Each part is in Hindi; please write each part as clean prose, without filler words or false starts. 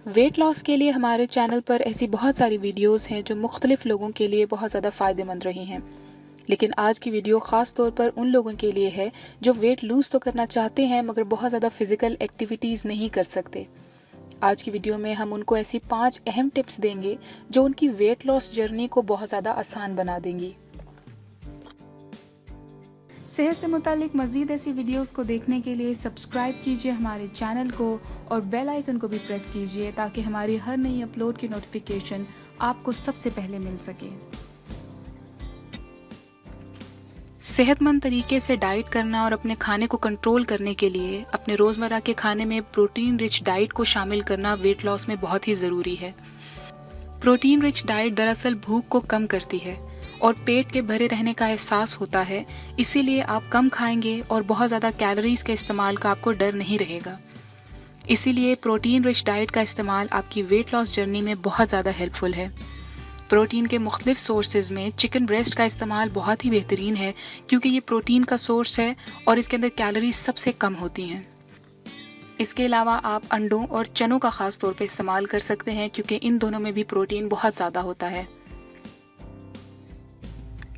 वेट लॉस के लिए हमारे चैनल पर ऐसी बहुत सारी वीडियोस हैं जो मुख्तलिफ लोगों के लिए बहुत ज़्यादा फ़ायदेमंद रही हैं। लेकिन आज की वीडियो ख़ास तौर पर उन लोगों के लिए है जो वेट लूज़ तो करना चाहते हैं मगर बहुत ज़्यादा फिज़िकल एक्टिविटीज़ नहीं कर सकते। आज की वीडियो में हम उनको ऐसी 5 अहम टिप्स देंगे जो उनकी वेट लॉस जर्नी को बहुत ज़्यादा आसान बना देंगी। सेहत से मुतालिक मज़ीद ऐसी वीडियोस को देखने के लिए सब्सक्राइब कीजिए हमारे चैनल को और बेल आइकन को भी प्रेस कीजिए ताकि हमारी हर नई अपलोड की नोटिफिकेशन आपको सबसे पहले मिल सके। सेहतमंद तरीके से डाइट करना और अपने खाने को कंट्रोल करने के लिए अपने रोज़मर्रा के खाने में प्रोटीन रिच डाइट को शामिल करना वेट लॉस में बहुत ही ज़रूरी है। प्रोटीन रिच डाइट दरअसल भूख को कम करती है और पेट के भरे रहने का एहसास होता है, इसीलिए आप कम खाएंगे और बहुत ज़्यादा कैलोरीज के इस्तेमाल का आपको डर नहीं रहेगा। इसीलिए प्रोटीन रिच डाइट का इस्तेमाल आपकी वेट लॉस जर्नी में बहुत ज़्यादा हेल्पफुल है। प्रोटीन के मुख्तलिफ सोर्सेज में चिकन ब्रेस्ट का इस्तेमाल बहुत ही बेहतरीन है क्योंकि ये प्रोटीन का सोर्स है और इसके अंदर कैलोरीज सबसे कम होती हैं। इसके अलावा आप अंडों और चनों का ख़ास तौर पर इस्तेमाल कर सकते हैं क्योंकि इन दोनों में भी प्रोटीन बहुत ज़्यादा होता है।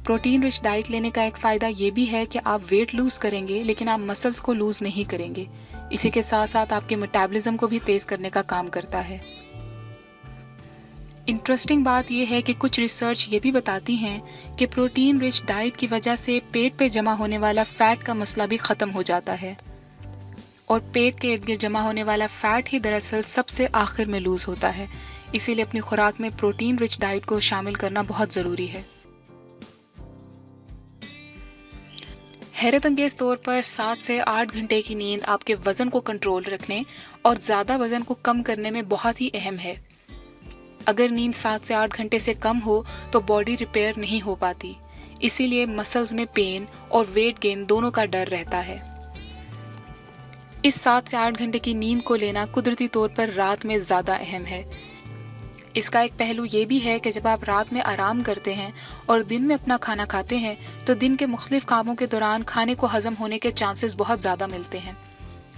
प्रोटीन रिच डाइट लेने का एक फ़ायदा ये भी है कि आप वेट लूज़ करेंगे लेकिन आप मसल्स को लूज़ नहीं करेंगे। इसी के साथ साथ आपके मेटाबॉलिज्म को भी तेज़ करने का काम करता है। इंटरेस्टिंग बात यह है कि कुछ रिसर्च ये भी बताती हैं कि प्रोटीन रिच डाइट की वजह से पेट पे जमा होने वाला फ़ैट का मसला भी ख़त्म हो जाता है और पेट के इर्द गिर्द जमा होने वाला फ़ैट ही दरअसल सबसे आखिर में लूज़ होता है। इसीलिए अपनी खुराक में प्रोटीन रिच डाइट को शामिल करना बहुत ज़रूरी है। हैरत अंगेज़ तौर पर 7 से 8 घंटे की नींद आपके वज़न को कंट्रोल रखने और ज़्यादा वज़न को कम करने में बहुत ही अहम है। अगर नींद 7 से 8 घंटे से कम हो तो बॉडी रिपेयर नहीं हो पाती, इसीलिए मसल्स में पेन और वेट गेन दोनों का डर रहता है। इस 7 से 8 घंटे की नींद को लेना कुदरती तौर पर रात में ज़्यादा अहम है। इसका एक पहलू ये भी है कि जब आप रात में आराम करते हैं और दिन में अपना खाना खाते हैं तो दिन के मुख्तलिफ कामों के दौरान खाने को हजम होने के चांसेस बहुत ज़्यादा मिलते हैं।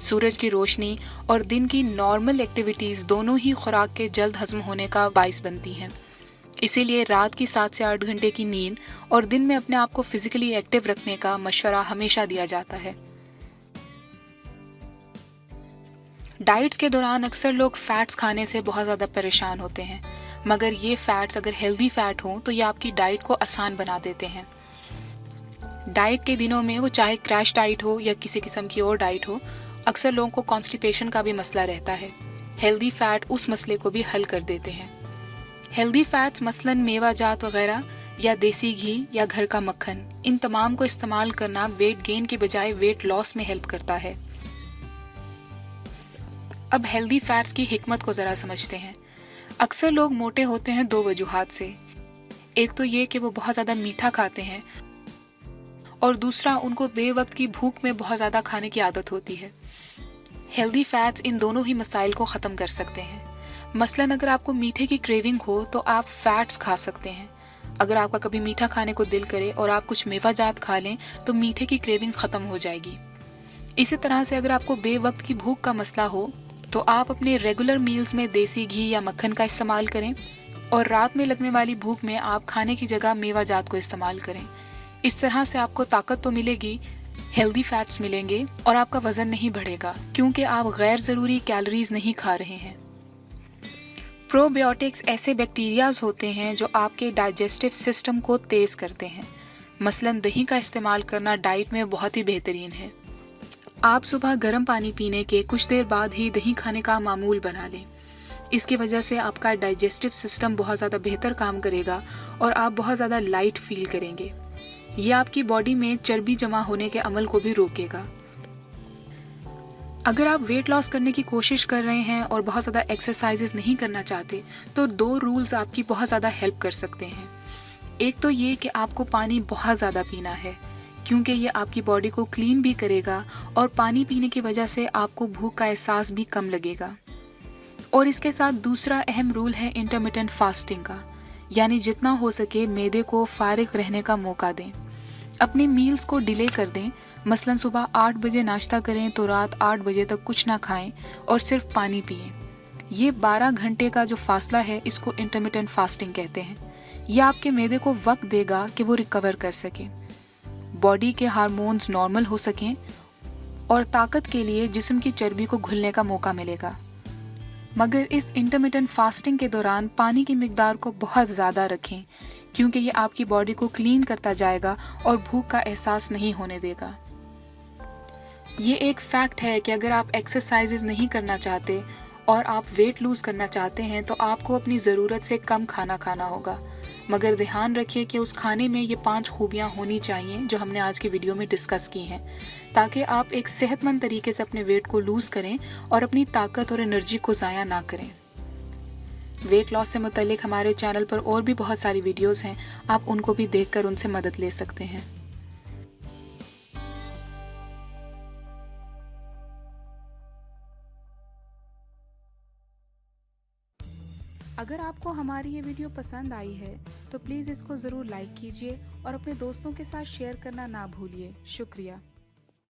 सूरज की रोशनी और दिन की नॉर्मल एक्टिविटीज़ दोनों ही खुराक के जल्द हजम होने का बाइस बनती हैं। इसीलिए रात की 7 से 8 घंटे की नींद और दिन में अपने आप को फिजिकली एक्टिव रखने का मशवरा हमेशा दिया जाता है। डाइट्स के दौरान अक्सर लोग फैट्स खाने से बहुत ज़्यादा परेशान होते हैं, मगर ये फैट्स अगर हेल्दी फैट हों तो ये आपकी डाइट को आसान बना देते हैं। डाइट के दिनों में वो चाहे क्रैश डाइट हो या किसी किस्म की और डाइट हो, अक्सर लोगों को कॉन्स्टिपेशन का भी मसला रहता है। हेल्दी फैट उस मसले को भी हल कर देते हैं। हेल्दी फैट्स मसलन मेवा जात वगैरह या देसी घी या घर का मक्खन, इन तमाम को इस्तेमाल करना वेट गेन के बजाय वेट लॉस में हेल्प करता है। अब हेल्दी फैट्स की हिकमत को ज़रा समझते हैं। अक्सर लोग मोटे होते हैं 2 वजूहात से। एक तो ये कि वो बहुत ज़्यादा मीठा खाते हैं और दूसरा उनको बेवक्त की भूख में बहुत ज़्यादा खाने की आदत होती है। हेल्दी फैट्स इन दोनों ही मसाइल को ख़त्म कर सकते हैं। मसलन अगर आपको मीठे की क्रेविंग हो तो आप फैट्स खा सकते हैं। अगर आपका कभी मीठा खाने को दिल करे और आप कुछ मेवा जात खा लें तो मीठे की क्रेविंग ख़त्म हो जाएगी। इसी तरह से अगर आपको बेवक्त की भूख का मसला हो तो आप अपने रेगुलर मील्स में देसी घी या मक्खन का इस्तेमाल करें और रात में लगने वाली भूख में आप खाने की जगह मेवा जात को इस्तेमाल करें। इस तरह से आपको ताकत तो मिलेगी, हेल्दी फैट्स मिलेंगे और आपका वज़न नहीं बढ़ेगा क्योंकि आप गैर ज़रूरी कैलोरीज नहीं खा रहे हैं। प्रोबायोटिक्स ऐसे बैक्टीरियाज होते हैं जो आपके डाइजेस्टिव सिस्टम को तेज़ करते हैं। मसलन दही का इस्तेमाल करना डाइट में बहुत ही बेहतरीन है। आप सुबह गर्म पानी पीने के कुछ देर बाद ही दही खाने का मामूल बना लें। इसकी वजह से आपका डाइजेस्टिव सिस्टम बहुत ज़्यादा बेहतर काम करेगा और आप बहुत ज़्यादा लाइट फील करेंगे। ये आपकी बॉडी में चर्बी जमा होने के अमल को भी रोकेगा। अगर आप वेट लॉस करने की कोशिश कर रहे हैं और बहुत ज़्यादा एक्सरसाइजेस नहीं करना चाहते तो 2 रूल्स आपकी बहुत ज़्यादा हेल्प कर सकते हैं। एक तो ये कि आपको पानी बहुत ज़्यादा पीना है क्योंकि ये आपकी बॉडी को क्लीन भी करेगा और पानी पीने की वजह से आपको भूख का एहसास भी कम लगेगा। और इसके साथ दूसरा अहम रूल है इंटरमिटेंट फास्टिंग का, यानी जितना हो सके मैदे को फारिग रहने का मौका दें। अपने मील्स को डिले कर दें। मसलन सुबह 8 बजे नाश्ता करें तो रात 8 बजे तक कुछ ना खाएं और सिर्फ पानी पिएं। ये 12 घंटे का जो फासला है इसको इंटरमिटेंट फास्टिंग कहते हैं। यह आपके मैदे को वक्त देगा कि वो रिकवर कर सके, बॉडी के हार्मोन्स नॉर्मल हो सकें और ताकत के लिए जिस्म की चर्बी को घुलने का मौका मिलेगा। मगर इस इंटरमिटेंट फास्टिंग के दौरान पानी की मिकदार को बहुत ज़्यादा रखें, क्योंकि ये आपकी बॉडी को क्लीन करता जाएगा और भूख का एहसास नहीं होने देगा। ये एक फैक्ट है कि अगर आप एक्सरसाइजेज नहीं करना चाहते और आप वेट लूज़ करना चाहते हैं तो आपको अपनी ज़रूरत से कम खाना खाना होगा। मगर ध्यान रखिए कि उस खाने में ये 5 खूबियाँ होनी चाहिए जो हमने आज की वीडियो में डिस्कस की हैं, ताकि आप एक सेहतमंद तरीके से अपने वेट को लूज़ करें और अपनी ताकत और एनर्जी को ज़ाया ना करें। वेट लॉस से मुतल्लिक हमारे चैनल पर और भी बहुत सारी वीडियोस हैं, आप उनको भी देखकर उनसे मदद ले सकते हैं। अगर आपको हमारी ये वीडियो पसंद आई है तो प्लीज़ इसको ज़रूर लाइक कीजिए और अपने दोस्तों के साथ शेयर करना ना भूलिए। शुक्रिया।